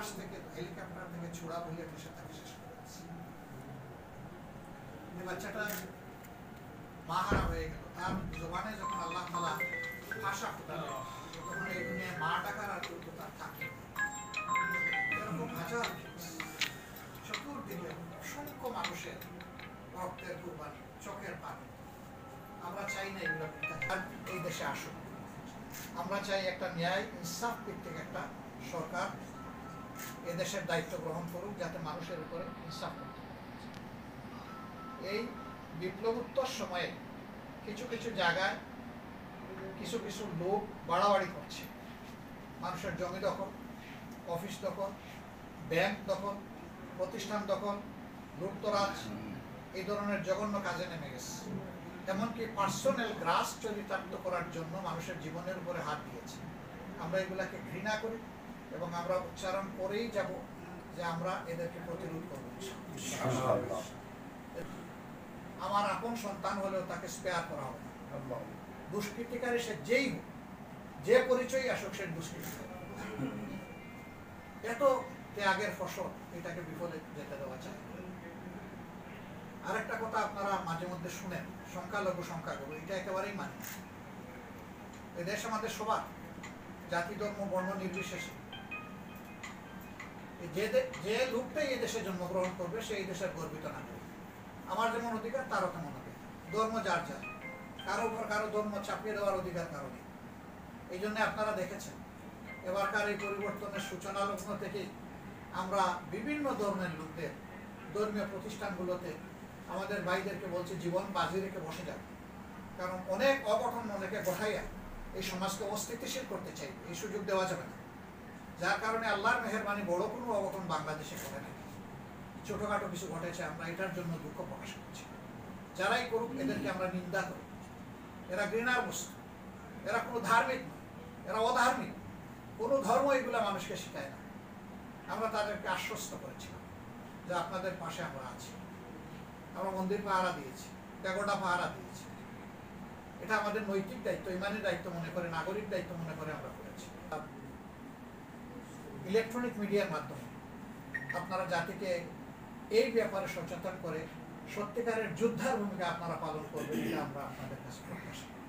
আকাশ থেকে হেলিকপ্টার থেকে ছোড়া বলে দেশে তাকে শেষ করে দিচ্ছে। বাচ্চাটা মাহারা হয়ে গেল, তার জবানে যখন আল্লাহ তাআলা ভাষা ফুটালেন তখন এই দুনিয়ায় মা ডাকার আর কেউ তার থাকে। এরকম হাজার চতুর্দিকে অসংখ্য মানুষের রক্তের কুরবানি, চোখের পানি। আমরা চাই না এগুলো এই দেশে আসুক। আমরা চাই একটা ন্যায় ইনসাফ ভিত্তিক একটা সরকার এদেশের দায়িত্ব গ্রহণ করুক, যাতে মানুষের উপরে ইনসাফ করতে পারে। এই বিপ্লবোত্তর সময়ে কিছু কিছু জায়গায় কিছু কিছু লোক বাড়াবাড়ি করছে, মানুষের জমি দখল, অফিস দখল, ব্যাংক দখল, প্রতিষ্ঠান দখল, লুটতরাজ, এই ধরনের জঘন্য কাজে নেমে গেছে। এমনকি পার্সোনাল গ্রাস চরিতার্থ করার জন্য মানুষের জীবনের উপরে হাত দিয়েছে। আমরা এগুলাকে ঘৃণা করি এবং আমরা উচ্চারণ করেই যাব যে আমরা এদেরকে প্রতিরোধ করব। আমার আপন সন্তান হলেও তাকে স্পেয়ার করা হবে না। দুষ্কৃতিকারী সে যেই হোক, যে পরিচয় আসুক, সে দুষ্কৃতিকারী। এত ত্যাগের ফসল, এটাকে বিফলে যেতে দেওয়া চাই। আরেকটা কথা আপনারা মাঝে মধ্যে শুনেন, সংখ্যালঘু সংখ্যাগুরু, এটা একেবারেই মানে। এই দেশ আমাদের সবার, জাতি ধর্ম বর্ণ নির্বিশেষে। যে লোকটাই এই দেশে জন্মগ্রহণ করবে সে এই দেশের গর্বিত নাগরিক। আমার যেমন অধিকার তারও তেমন অধিকার। ধর্ম যার যার, কারো উপর কারো ধর্ম চাপিয়ে দেওয়ার অধিকার কারো নেই। এই জন্য আপনারা দেখেছেন এবারকার এই পরিবর্তনের সূচনা লগ্ন থেকে আমরা বিভিন্ন ধর্মের লোকদের ধর্মীয় প্রতিষ্ঠানগুলোতে আমাদের ভাইদেরকে বলছি জীবন বাজি রেখে বসে যাবে। কারণ অনেক অগঠন অনেকে গঠাইয়া এই সমাজকে অস্থিতিশীল করতে চাই, এই সুযোগ দেওয়া যাবে না। যার কারণে আল্লাহর মেহেরবানি বড় কোনো অঘটন বাংলাদেশে ঘটে না, ছোটখাটো কিছু ঘটেছে। আমরা এটার জন্য দুঃখ প্রকাশ করছি। যারাই করুক এদেরকে আমরা নিন্দা করি। এরা ঘৃণার বস্তু, এরা কোনো ধার্মিক নয়, এরা অধার্মিক। কোনো ধর্ম এগুলা মানুষকে শেখায় না। আমরা তাদেরকে আশ্বস্ত করেছিলাম যে আপনাদের পাশে আমরা আছি। আমরা মন্দির পাহারা দিয়েছি, প্যাগোডা পাহারা দিয়েছি। এটা আমাদের নৈতিক দায়িত্ব, ইমানি দায়িত্ব মনে করে, নাগরিক দায়িত্ব মনে করে আমরা করেছি। ইলেকট্রনিক মিডিয়ার মাধ্যমে আপনারা জাতিকে এই ব্যাপারে সচেতন করে সত্যিকারের যোদ্ধার ভূমিকা আপনারা পালন করবেন, এটা আমরা আপনাদের কাছে প্রত্যাশা করি।